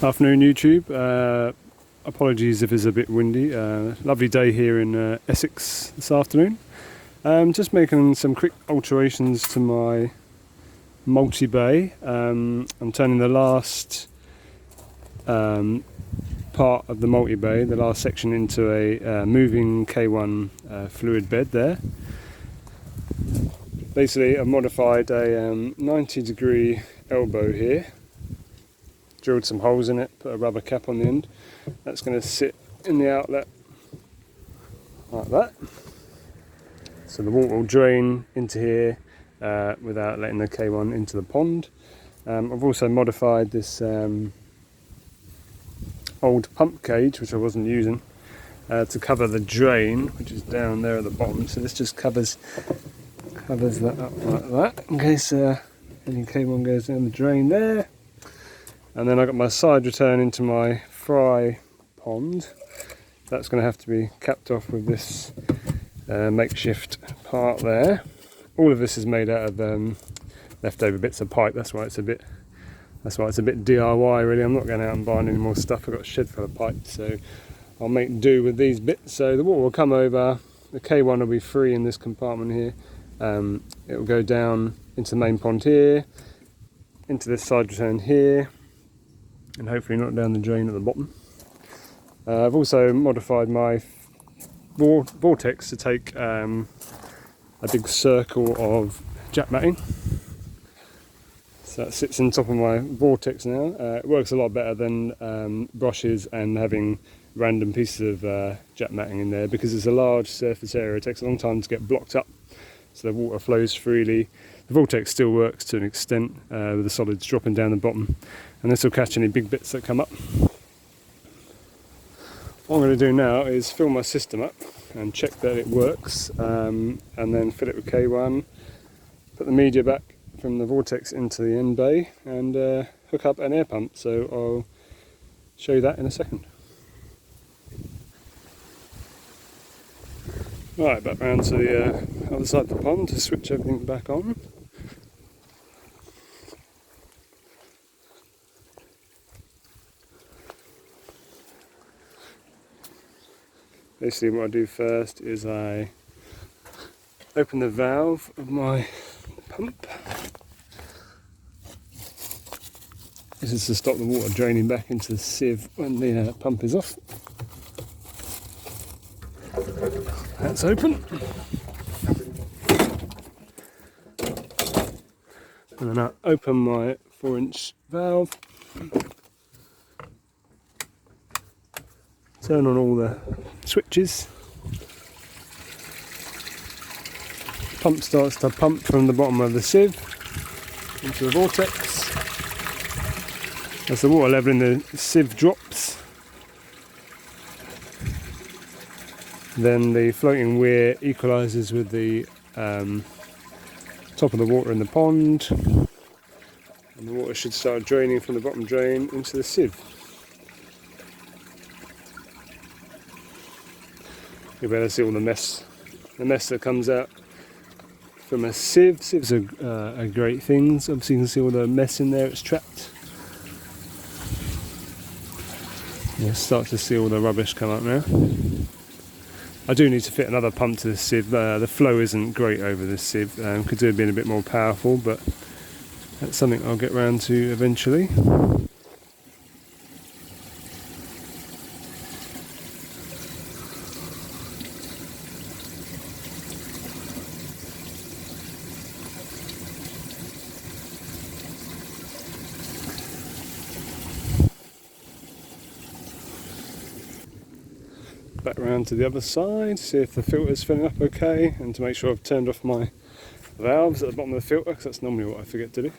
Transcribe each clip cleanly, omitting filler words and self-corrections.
Afternoon YouTube. Apologies if it's a bit windy. Lovely day here in Essex this afternoon. Just making some quick alterations to my Multibay. I'm turning the last part of the Multibay, the last section, into a moving K1 fluid bed there. Basically I've modified a 90-degree elbow here. Drilled some holes in it, put a rubber cap on the end. That's going to sit in the outlet like that. So the water will drain into here without letting the K1 into the pond. I've also modified this old pump cage, which I wasn't using, to cover the drain, which is down there at the bottom. So this just covers that up like that, in case any K1 goes down the drain there. And then I've got my side return into my fry pond. That's going to have to be capped off with this makeshift part there. All of this is made out of leftover bits of pipe. That's why it's a bit DIY really. I'm not going out and buying any more stuff. I've got a shed full of pipe, so I'll make do with these bits. So the water will come over. The K1 will be free in this compartment here. It will go down into the main pond here, into this side return here, and hopefully not down the drain at the bottom. I've also modified my vortex to take a big circle of jack matting. So that sits on top of my vortex now. It works a lot better than brushes and having random pieces of jack matting in there, because it's a large surface area. It takes a long time to get blocked up, so the water flows freely. The vortex still works to an extent with the solids dropping down the bottom, and this will catch any big bits that come up. What I'm going to do now is fill my system up and check that it works, and then fill it with K1, put the media back from the vortex into the end bay, and hook up an air pump. So I'll show you that in a second. Right, back round to the other side of the pond to switch everything back on. Basically what I do first is I open the valve of my pump. This is to stop the water draining back into the sieve when the pump is off. That's open. And then I open my 4-inch valve. Turn on all the switches. Pump starts to pump from the bottom of the sieve into the vortex. As the water level in the sieve drops, then the floating weir equalises with the top of the water in the pond, and the water should start draining from the bottom drain into the sieve. You'll be able to see all the mess that comes out from a sieve. Sieves are great things. Obviously you can see all the mess in there, it's trapped. You'll start to see all the rubbish come up now. I do need to fit another pump to this sieve. The flow isn't great over this sieve. Could do being a bit more powerful, but that's something I'll get round to eventually. Back round to the other side, see if the filter's filling up okay, and to make sure I've turned off my valves at the bottom of the filter, because that's normally what I forget to do.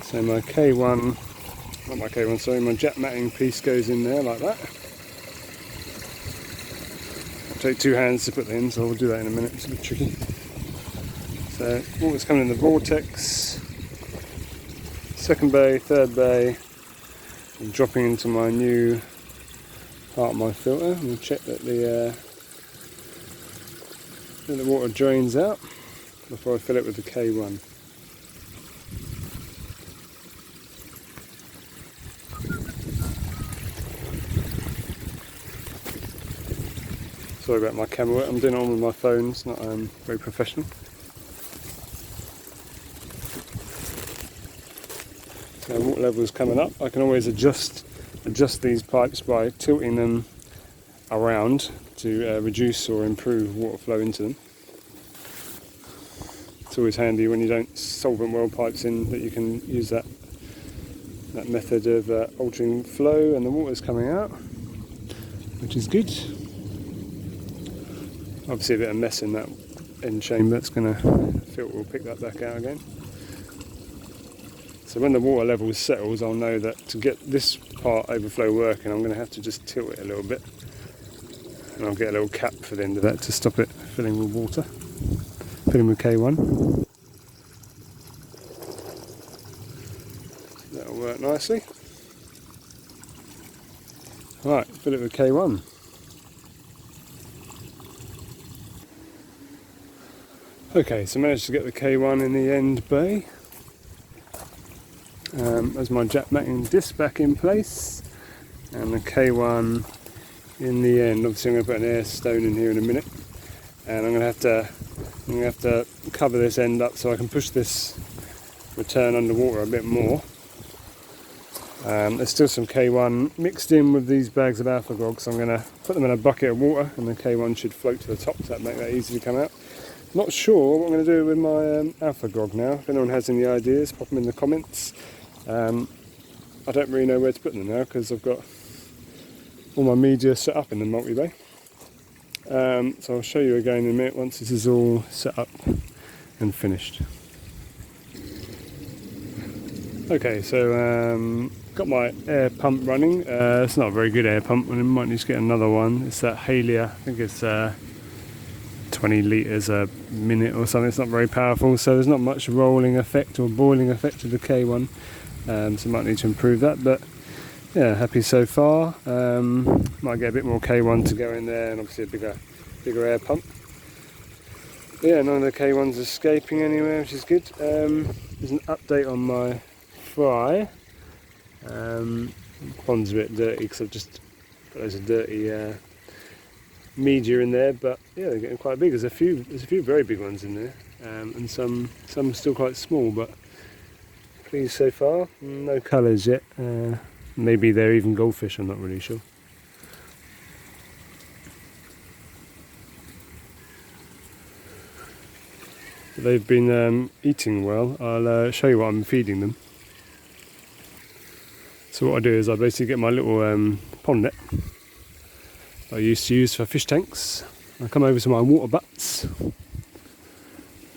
So my K1, not my K1, sorry, my jack matting piece goes in there like that. It'll take 2 hands to put that in, so I'll do that in a minute, it's a bit tricky. So water's coming in the vortex. Second bay, third bay, and dropping into my new part of my filter. I'm going to check that the water drains out before I fill it with the K1. Sorry about my camera work, I'm doing it on with my phone, it's not very professional. So water level is coming up. I can always adjust these pipes by tilting them around to reduce or improve water flow into them. It's always handy when you don't solvent well pipes in that you can use that method of altering flow, and the water's coming out, which is good. Obviously a bit of mess in that end chamber, it's going to filter will pick that back out again. So when the water level settles, I'll know that to get this part overflow working, I'm going to have to just tilt it a little bit, and I'll get a little cap for the end of that to stop it filling with water, filling with K1. That'll work nicely. Right, fill it with K1. Okay, so managed to get the K1 in the end bay. There's my jack matting disc back in place, and the K1 in the end. Obviously I'm going to put an air stone in here in a minute, and I'm going to have to cover this end up so I can push this return underwater a bit more. There's still some K1 mixed in with these bags of alpha grog, so I'm going to put them in a bucket of water, and the K1 should float to the top, so that'll make that easy to come out. Not sure what I'm going to do with my alpha grog now. If anyone has any ideas, pop them in the comments. I don't really know where to put them now because I've got all my media set up in the Multibay. So I'll show you again in a minute once this is all set up and finished. Okay, so got my air pump running. It's not a very good air pump, and I might need to get another one. It's that Halia, I think it's 20 litres a minute or something. It's not very powerful, so there's not much rolling effect or boiling effect of the K1. So might need to improve that, but yeah, happy so far. Might get a bit more K1 to go in there, and obviously a bigger air pump. But yeah, none of the K1's escaping anywhere, which is good. There's an update on my fry. Pond's a bit dirty because I've just put loads of dirty media in there, but yeah, they're getting quite big. There's a few very big ones in there, and some still quite small, but pleased so far. No colours yet. Maybe they're even goldfish, I'm not really sure. But they've been eating well. I'll show you what I'm feeding them. So what I do is I basically get my little pond net I used to use for fish tanks. I come over to my water butts,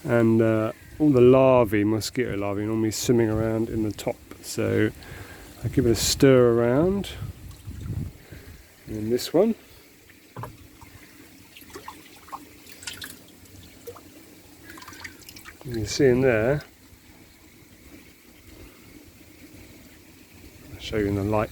and all the larvae, mosquito larvae, are normally swimming around in the top. So I give it a stir around. And this one. You can see in there. I'll show you in the light.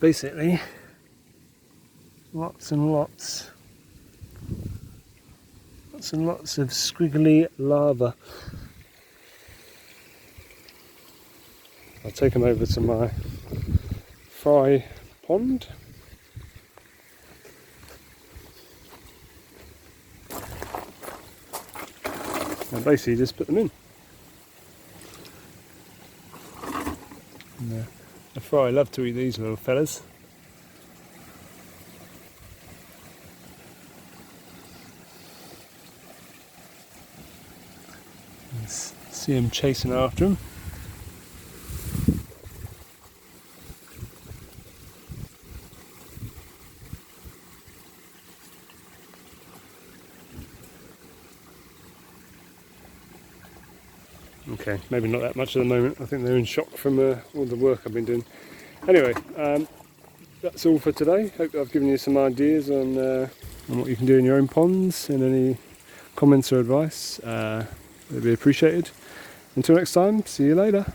Basically, lots and lots of squiggly lava. I'll take them over to my fry pond. And basically just put them in. And, the fry love to eat these little fellas. Let's see them chasing after them. Okay, maybe not that much at the moment. I think they're in shock from all the work I've been doing. Anyway, that's all for today. Hope I've given you some ideas on what you can do in your own ponds, and any comments or advice. It'd be appreciated. Until next time, see you later.